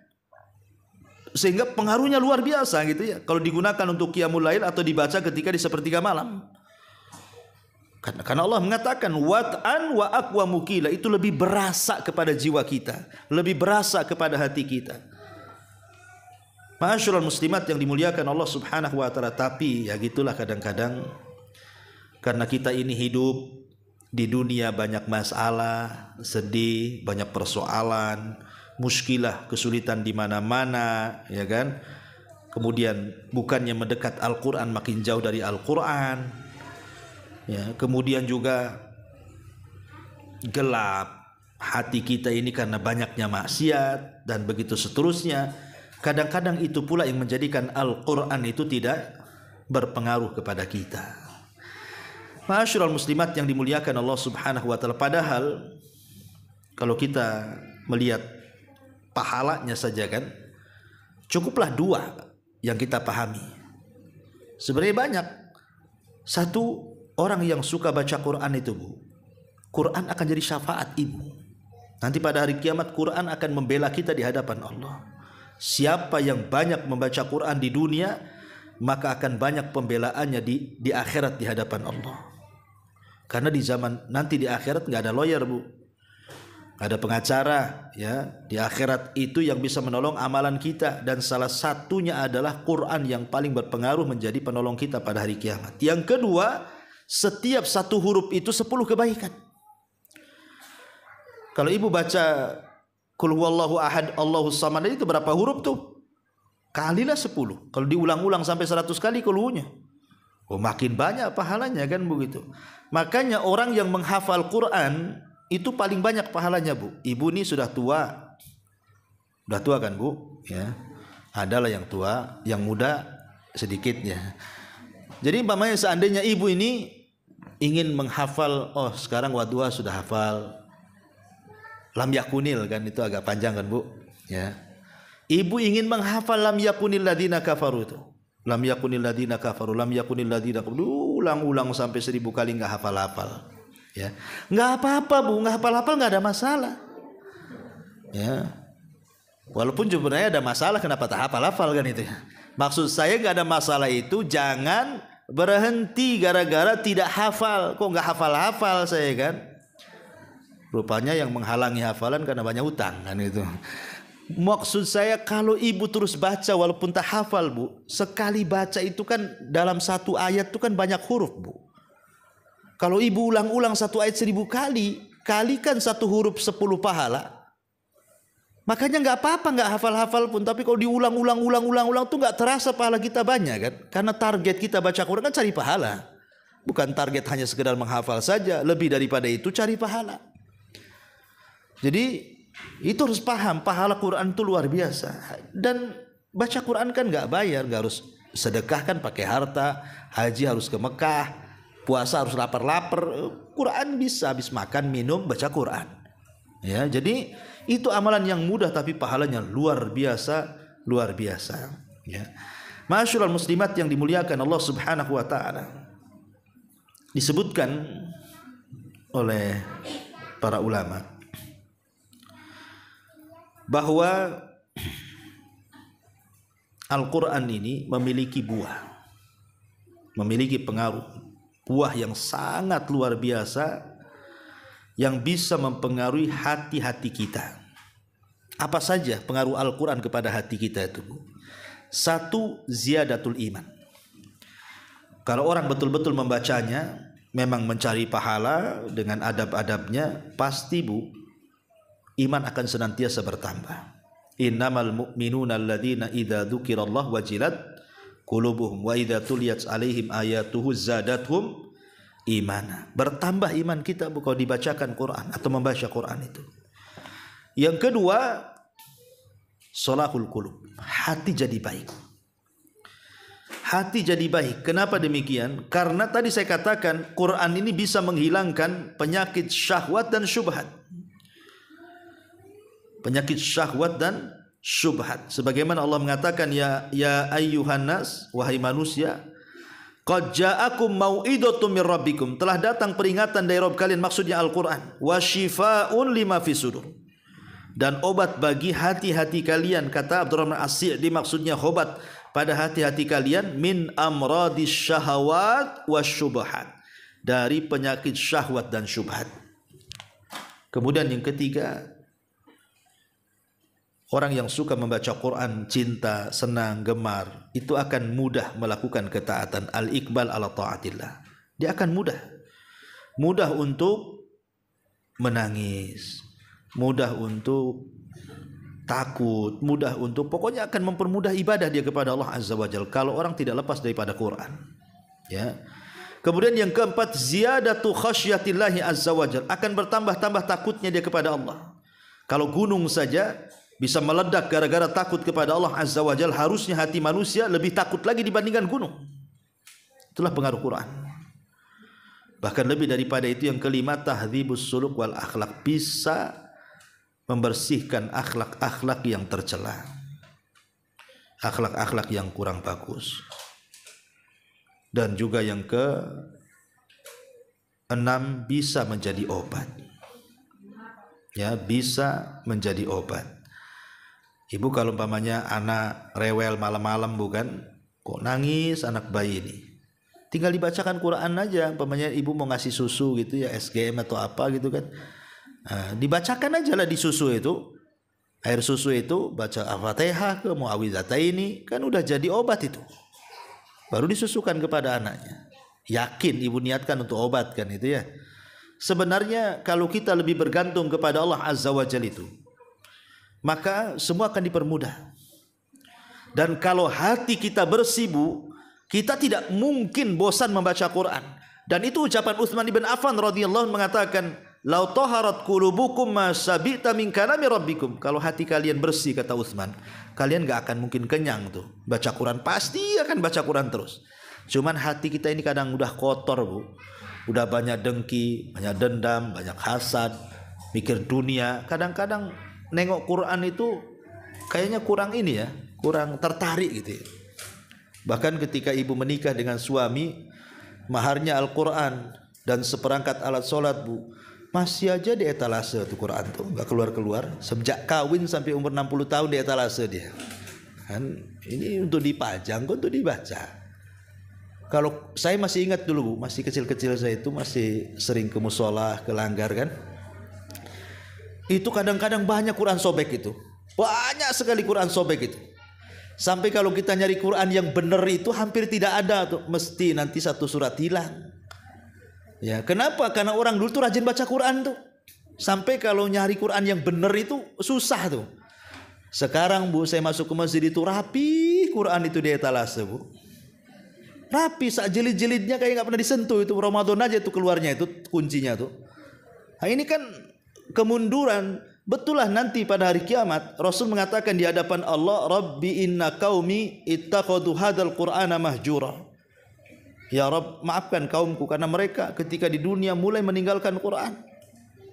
Sehingga pengaruhnya luar biasa gitu ya. Kalau digunakan untuk qiyamul lail atau dibaca ketika di sepertiga malam. Karena Allah mengatakan wat'an wa aqwamu qila, itu lebih berasa kepada jiwa kita, lebih berasa kepada hati kita. Ma'asyiral muslimat yang dimuliakan Allah Subhanahu wa taala, tapi ya gitulah kadang-kadang karena kita ini hidup di dunia banyak masalah, sedih, banyak persoalan, muskilah, kesulitan di mana-mana, ya kan? Kemudian bukannya mendekat Al-Qur'an, makin jauh dari Al-Qur'an. Ya, kemudian juga gelap hati kita ini karena banyaknya maksiat dan begitu seterusnya. Kadang-kadang itu pula yang menjadikan Al-Qur'an itu tidak berpengaruh kepada kita. Ma'asyiral muslimat yang dimuliakan Allah Subhanahu wa taala, padahal kalau kita melihat pahalanya saja kan, cukuplah dua yang kita pahami. Sebenarnya banyak. Satu, orang yang suka baca Quran itu Bu, Quran akan jadi syafaat ibu. Nanti pada hari kiamat Quran akan membela kita di hadapan Allah. Siapa yang banyak membaca Quran di dunia, maka akan banyak pembelaannya di akhirat di hadapan Allah. Karena di zaman nanti di akhirat nggak ada lawyer, Bu. Nggak ada pengacara, ya. Di akhirat itu yang bisa menolong amalan kita, dan salah satunya adalah Quran yang paling berpengaruh menjadi penolong kita pada hari kiamat. Yang kedua, setiap satu huruf itu 10 kebaikan. Kalau ibu baca Qul huwallahu ahad Allahus samad itu berapa huruf tuh? Kalilah 10. Kalau diulang-ulang sampai 100 kali qulhunya, oh makin banyak pahalanya kan begitu. Makanya orang yang menghafal Quran itu paling banyak pahalanya, Bu. Ibu ini sudah tua. Sudah tua kan, Bu? Ya. Adalah yang tua, yang muda sedikitnya. Jadi umpamanya seandainya ibu ini ingin menghafal, oh sekarang wadua sudah hafal lam yakunil kan, itu agak panjang kan, Bu? Ya. Ibu ingin menghafal lam yakunil ladina kafaru itu. Lam yakunil ladina kafaru, lam yakunil ladina kafaru. Ulang-ulang sampai 1000 kali nggak hafal-hafal. Ya, nggak apa-apa, Bu, nggak hafal-hafal nggak ada masalah. Ya, walaupun sebenarnya ada masalah, kenapa tak hafal-hafal kan itu? Maksud saya nggak ada masalah itu jangan berhenti gara-gara tidak hafal. Kok nggak hafal-hafal saya kan? Rupanya yang menghalangi hafalan karena banyak utang kan itu. Maksud saya kalau ibu terus baca walaupun tak hafal, Bu, sekali baca itu kan dalam satu ayat itu kan banyak huruf, Bu. Kalau ibu ulang-ulang satu ayat 1000 kali, kalikan satu huruf 10 pahala. Makanya nggak apa-apa nggak hafal-hafal pun, tapi kalau diulang-ulang tuh nggak terasa pahala kita banyak kan? Karena target kita baca Quran kan cari pahala, bukan target hanya sekedar menghafal saja. Lebih daripada itu cari pahala. Jadi itu harus paham, pahala Quran itu luar biasa. Dan baca Quran kan nggak bayar, nggak harus sedekah kan pakai harta, haji harus ke Mekah, puasa harus lapar-lapar. Quran bisa habis makan, minum, baca Quran. Ya, jadi itu amalan yang mudah tapi pahalanya luar biasa, luar biasa. Ya. Masyaallah muslimat yang dimuliakan Allah Subhanahu wa taala. Disebutkan oleh para ulama bahwa Al-Quran ini memiliki buah, memiliki pengaruh, buah yang sangat luar biasa yang bisa mempengaruhi hati-hati kita. Apa saja pengaruh Al-Quran kepada hati kita itu? Satu, ziyadatul iman. Kalau orang betul-betul membacanya, memang mencari pahala dengan adab-adabnya, pasti, Bu, iman akan senantiasa bertambah. Innamal mu'minuna alladzina idza dzukirallahu wajilat qulubuhum wa idza tuliyat alaihim ayatuhu zadathum imana. Bertambah iman kita kalau dibacakan Quran atau membaca Quran itu. Yang kedua, sholahul qulub. Hati jadi baik. Hati jadi baik. Kenapa demikian? Karena tadi saya katakan Quran ini bisa menghilangkan penyakit syahwat dan syubhat. Penyakit syahwat dan syubhat. Sebagaimana Allah mengatakan, ya ayyuhan nas, wahai manusia, qad ja'akum mau'idhatun mir rabbikum, telah datang peringatan dari Rabb kalian, maksudnya Al-Qur'an, wa syifaa'un lima fis sudur, dan obat bagi hati-hati kalian. Kata Abdurrahman As-Sa'di, maksudnya obat pada hati-hati kalian, min amradis syahawat wasyubhat, dari penyakit syahwat dan syubhat. Kemudian yang ketiga, orang yang suka membaca Quran, cinta, senang, gemar, itu akan mudah melakukan ketaatan. Al-iqbal ala ta'atillah. Dia akan mudah untuk menangis, mudah untuk takut, mudah untuk, pokoknya akan mempermudah ibadah dia kepada Allah Azza wa Jalla kalau orang tidak lepas daripada Quran. Ya. Kemudian yang keempat, ziyadatu khasyatillahi Azza wa Jalla, akan bertambah-tambah takutnya dia kepada Allah. Kalau gunung saja bisa meledak gara-gara takut kepada Allah Azza wa Jalla, harusnya hati manusia lebih takut lagi dibandingkan gunung. Itulah pengaruh Quran. Bahkan lebih daripada itu, yang kelima, tahdzibus suluk wal akhlak, bisa membersihkan akhlak-akhlak yang tercela, akhlak-akhlak yang kurang bagus. Dan juga yang keenam, bisa menjadi obat. Ya, bisa menjadi obat. Ibu kalau umpamanya anak rewel malam-malam, bukan, kok nangis anak bayi ini, tinggal dibacakan Quran aja. Umpamanya ibu mau ngasih susu gitu ya, SGM atau apa gitu kan, dibacakan aja lah di susu itu, air susu itu, baca Al-Fatihah ke Muawwidhataini, kan udah jadi obat itu, baru disusukan kepada anaknya. Yakin ibu niatkan untuk obat kan itu ya. Sebenarnya kalau kita lebih bergantung kepada Allah Azza wa Jalla itu, maka semua akan dipermudah. Dan kalau hati kita bersih Bu, kita tidak mungkin bosan membaca Quran. Dan itu ucapan Utsman bin Affan radhiyallahu anhu mengatakan, "Lau taharat qulubukum ma sabita min kalami rabbikum." Kalau hati kalian bersih, kata Utsman, kalian gak akan mungkin kenyang tuh. Baca Quran pasti akan baca Quran terus. Cuman hati kita ini kadang udah kotor Bu. Udah banyak dengki, banyak dendam, banyak hasad, mikir dunia. Kadang-kadang nengok Quran itu kayaknya kurang ini ya, kurang tertarik gitu ya. Bahkan ketika ibu menikah dengan suami, maharnya Al-Quran dan seperangkat alat sholat Bu, masih aja di etalase tuh Quran tuh, gak keluar-keluar. Sejak kawin sampai umur 60 tahun di etalase dia. Kan ini untuk dipajang, untuk dibaca. Kalau saya masih ingat dulu Bu, masih kecil-kecil saya itu masih sering ke musola, ke langgar kan. Itu kadang-kadang banyak Quran sobek itu. Banyak sekali Quran sobek itu. Sampai kalau kita nyari Quran yang benar itu hampir tidak ada tuh, mesti nanti satu surat hilang. Ya, kenapa? Karena orang dulu tuh rajin baca Quran tuh. Sampai kalau nyari Quran yang benar itu susah tuh. Sekarang Bu, saya masuk ke masjid itu rapi Quran itu di etalase Bu. Rapi, sak jilid-jilidnya kayak nggak pernah disentuh itu. Ramadan aja itu keluarnya itu kuncinya tuh. Nah, ini kan kemunduran. Betul lah nanti pada hari kiamat Rasul mengatakan di hadapan Allah, Rabbi inna qaumi ittakhadhu hadzal qur'ana mahjura. Ya Rabb, maafkan kaumku karena mereka ketika di dunia mulai meninggalkan Quran.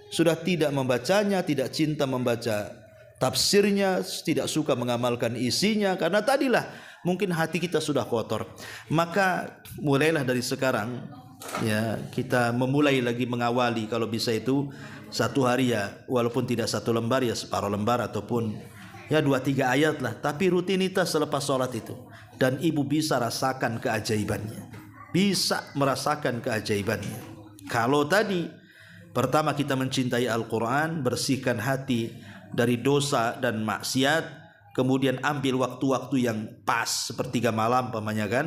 Sudah tidak membacanya, tidak cinta membaca tafsirnya, tidak suka mengamalkan isinya, karena tadilah mungkin hati kita sudah kotor. Maka mulailah dari sekarang ya, kita memulai lagi mengawali, kalau bisa itu satu hari ya, walaupun tidak satu lembar ya separuh lembar, ataupun ya 2-3 ayat lah, tapi rutinitas selepas sholat itu. Dan ibu bisa rasakan keajaibannya, bisa merasakan keajaibannya. Kalau tadi pertama kita mencintai Al-Quran, bersihkan hati dari dosa dan maksiat, kemudian ambil waktu-waktu yang pas sepertiga malam pamannya kan,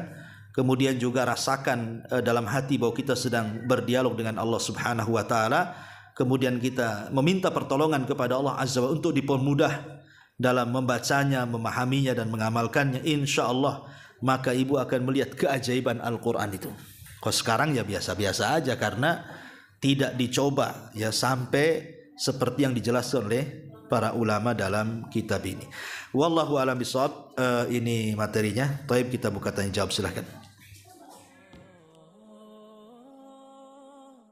kemudian juga rasakan dalam hati bahwa kita sedang berdialog dengan Allah Subhanahu wa taala. Kemudian kita meminta pertolongan kepada Allah Azza wa untuk dipermudah dalam membacanya, memahaminya dan mengamalkannya. Insya Allah maka ibu akan melihat keajaiban Al-Quran itu. Kalau sekarang ya biasa-biasa aja karena tidak dicoba ya sampai seperti yang dijelaskan oleh para ulama dalam kitab ini. Wallahu a'lam bishawab. Ini materinya. Taib, kita buka tanya jawab, silahkan.